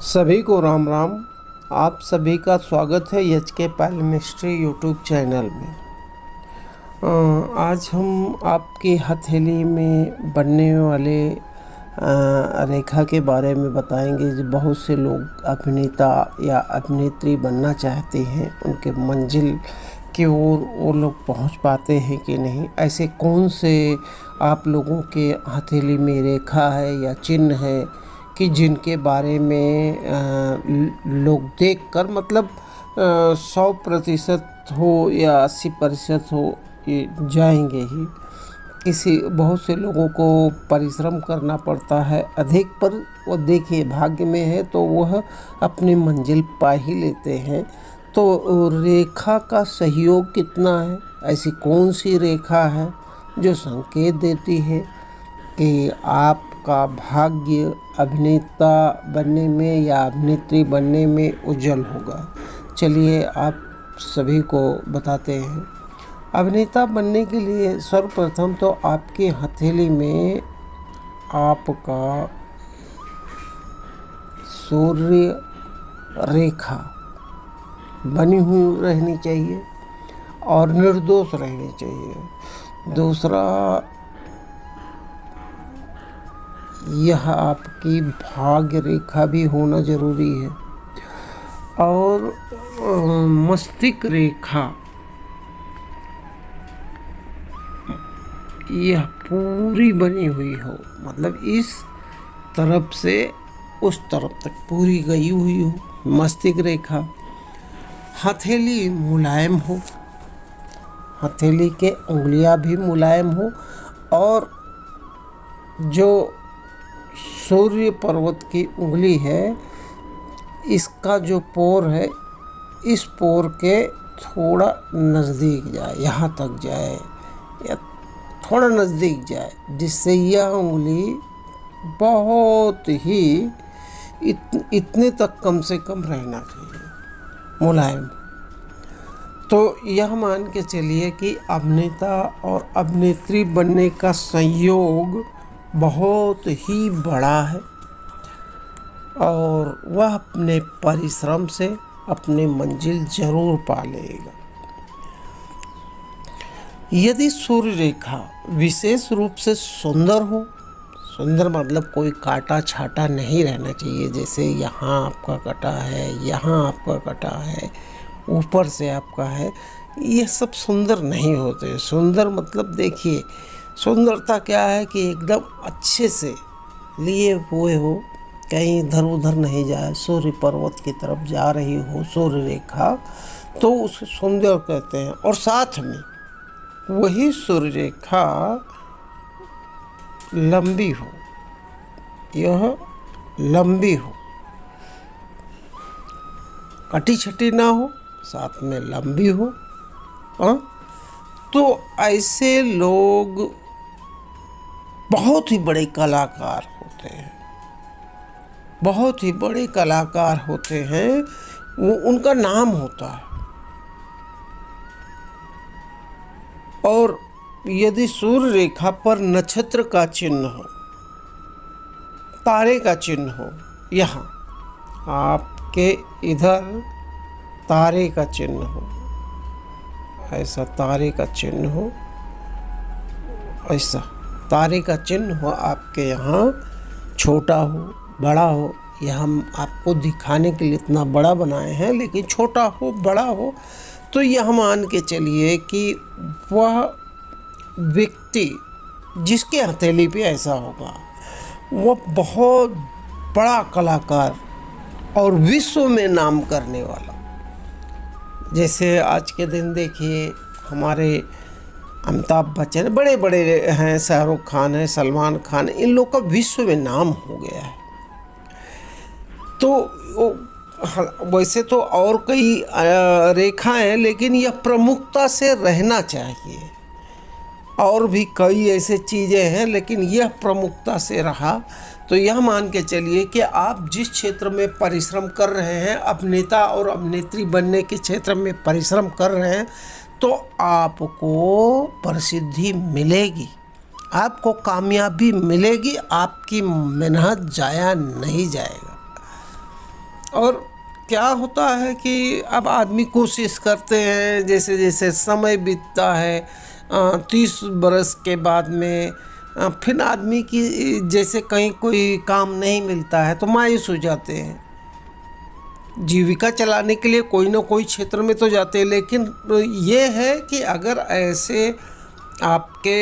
सभी को राम राम। आप सभी का स्वागत है एच.के. पायल मिस्ट्री यूट्यूब चैनल में। आज हम आपकी हथेली में बनने वाले रेखा के बारे में बताएंगे। जो बहुत से लोग अभिनेता या अभिनेत्री बनना चाहते हैं, उनके मंजिल की ओर वो लोग पहुंच पाते हैं कि नहीं। ऐसे कौन से आप लोगों के हथेली में रेखा है या चिन्ह है कि जिनके बारे में लोग देखकर मतलब 100% हो या 80% हो, ये जाएंगे ही। बहुत से लोगों को परिश्रम करना पड़ता है अधिक, पर वो देखिए भाग्य में है तो वह अपनी मंजिल पा ही लेते हैं। तो रेखा का सहयोग कितना है? ऐसी कौन सी रेखा है जो संकेत देती है कि आपका भाग्य अभिनेता बनने में या अभिनेत्री बनने में उज्जवल होगा? चलिए आप सभी को बताते हैं। अभिनेता बनने के लिए सर्वप्रथम तो आपकी हथेली में आपका सूर्य रेखा बनी हुई रहनी चाहिए और निर्दोष रहनी चाहिए। दूसरा, यह आपकी भाग्य रेखा भी होना जरूरी है। और मस्तिष्क रेखा यह पूरी बनी हुई हो, मतलब इस तरफ से उस तरफ तक पूरी गई हुई हो मस्तिष्क रेखा। हथेली मुलायम हो, हथेली के उंगलियां भी मुलायम हो, और जो सूर्य पर्वत की उंगली है, इसका जो पोर है, इस पोर के थोड़ा नज़दीक जाए, यहाँ तक जाए या थोड़ा नज़दीक जाए, जिससे यह उंगली बहुत ही इतने तक कम से कम रहना चाहिए, मुलायम। तो यह मान के चलिए कि अभिनेता और अभिनेत्री बनने का संयोग बहुत ही बड़ा है और वह अपने परिश्रम से अपने मंजिल जरूर पा लेगा। यदि सूर्य रेखा विशेष रूप से सुंदर हो, सुंदर मतलब कोई काटा छाटा नहीं रहना चाहिए, जैसे यहाँ आपका कटा है, यहाँ आपका कटा है, ऊपर से आपका है, ये सब सुंदर नहीं होते। सुंदर मतलब देखिए, सुंदरता क्या है कि एकदम अच्छे से लिए हुए हो, कहीं इधर उधर नहीं जाए, सूर्य पर्वत की तरफ जा रही हो सूर्य रेखा, तो उसे सुंदर कहते हैं। और साथ में वही सूर्य रेखा लंबी हो, यह लंबी हो, कटी छटी ना हो, साथ में लंबी हो। तो ऐसे लोग बहुत ही बड़े कलाकार होते हैं, बहुत ही बड़े कलाकार होते हैं, वो उनका नाम होता है। और यदि सूर्य रेखा पर नक्षत्र का चिन्ह हो, तारे का चिन्ह हो, यहाँ आपके इधर तारे का चिन्ह हो, ऐसा तारे का चिन्ह हो, ऐसा तारे का चिन्ह हो आपके यहाँ, छोटा हो बड़ा हो, यह हम आपको दिखाने के लिए इतना बड़ा बनाए हैं, लेकिन छोटा हो बड़ा हो, तो यह मान के चलिए कि वह व्यक्ति जिसके हथेली पे ऐसा होगा, वह बहुत बड़ा कलाकार और विश्व में नाम करने वाला। जैसे आज के दिन देखिए, हमारे अमिताभ बच्चन बड़े बड़े हैं, शाहरुख खान है, सलमान खान, इन लोग का विश्व में नाम हो गया है। तो वैसे तो और कई रेखाएं हैं, लेकिन यह प्रमुखता से रहना चाहिए। और भी कई ऐसे चीज़ें हैं, लेकिन यह प्रमुखता से रहा तो यह मान के चलिए कि आप जिस क्षेत्र में परिश्रम कर रहे हैं, अभिनेता और अभिनेत्री बनने के क्षेत्र में परिश्रम कर रहे हैं, तो आपको प्रसिद्धि मिलेगी, आपको कामयाबी मिलेगी, आपकी मेहनत जाया नहीं जाएगा। और क्या होता है कि अब आदमी कोशिश करते हैं, जैसे जैसे समय बीतता है 30 बरस के बाद में फिर आदमी की जैसे कहीं कोई काम नहीं मिलता है तो मायूस हो जाते हैं। जीविका चलाने के लिए कोई ना कोई क्षेत्र में तो जाते हैं, लेकिन ये है कि अगर ऐसे आपके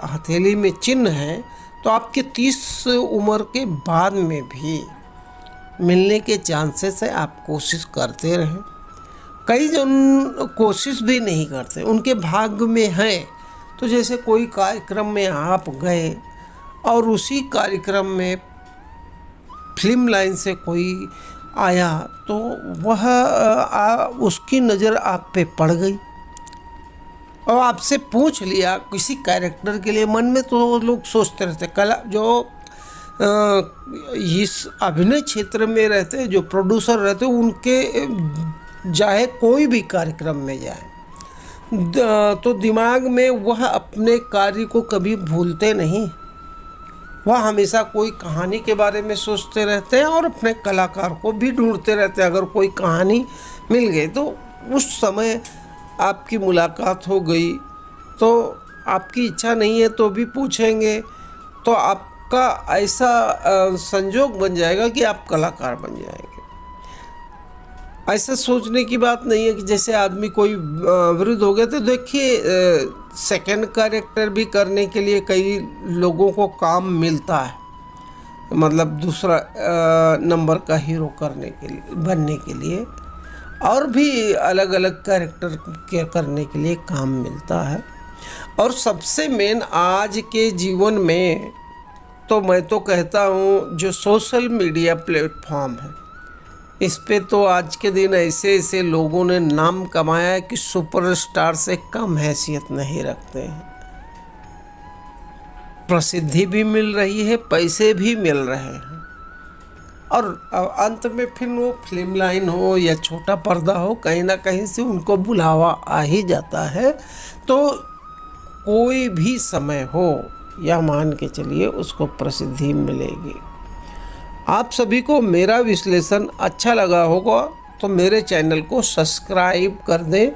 हथेली में चिन्ह है तो आपके 30 उम्र के बाद में भी मिलने के चांसेस है। आप कोशिश करते रहें। कई जन कोशिश भी नहीं करते, उनके भाग्य में है। तो जैसे कोई कार्यक्रम में आप गए और उसी कार्यक्रम में फिल्म लाइन से कोई आया तो वह उसकी नज़र आप पे पड़ गई और आपसे पूछ लिया किसी कैरेक्टर के लिए। मन में तो लोग सोचते रहते, कला जो इस अभिनय क्षेत्र में रहते, जो प्रोड्यूसर रहते, उनके चाहे कोई भी कार्यक्रम में जाए तो दिमाग में वह अपने कार्य को कभी भूलते नहीं। वह हमेशा कोई कहानी के बारे में सोचते रहते हैं और अपने कलाकार को भी ढूंढते रहते हैं। अगर कोई कहानी मिल गई तो उस समय आपकी मुलाकात हो गई तो आपकी इच्छा नहीं है तो भी पूछेंगे, तो आपका ऐसा संजोग बन जाएगा कि आप कलाकार बन जाएंगे। ऐसा सोचने की बात नहीं है कि जैसे आदमी कोई वृद्ध हो गया तो देखिए सेकंड कैरेक्टर भी करने के लिए कई लोगों को काम मिलता है, मतलब दूसरा नंबर का हीरो करने के लिए, बनने के लिए, और भी अलग अलग कैरेक्टर के करने के लिए काम मिलता है। और सबसे मेन आज के जीवन में तो मैं तो कहता हूँ जो सोशल मीडिया प्लेटफॉर्म है, इस पे तो आज के दिन ऐसे ऐसे लोगों ने नाम कमाया है कि सुपरस्टार से कम हैसियत नहीं रखते हैं। प्रसिद्धि भी मिल रही है, पैसे भी मिल रहे हैं, और अंत में फिर वो फिल्म लाइन हो या छोटा पर्दा हो, कहीं ना कहीं से उनको बुलावा आ ही जाता है। तो कोई भी समय हो या मान के चलिए उसको प्रसिद्धि मिलेगी। आप सभी को मेरा विश्लेषण अच्छा लगा होगा तो मेरे चैनल को सब्सक्राइब कर दें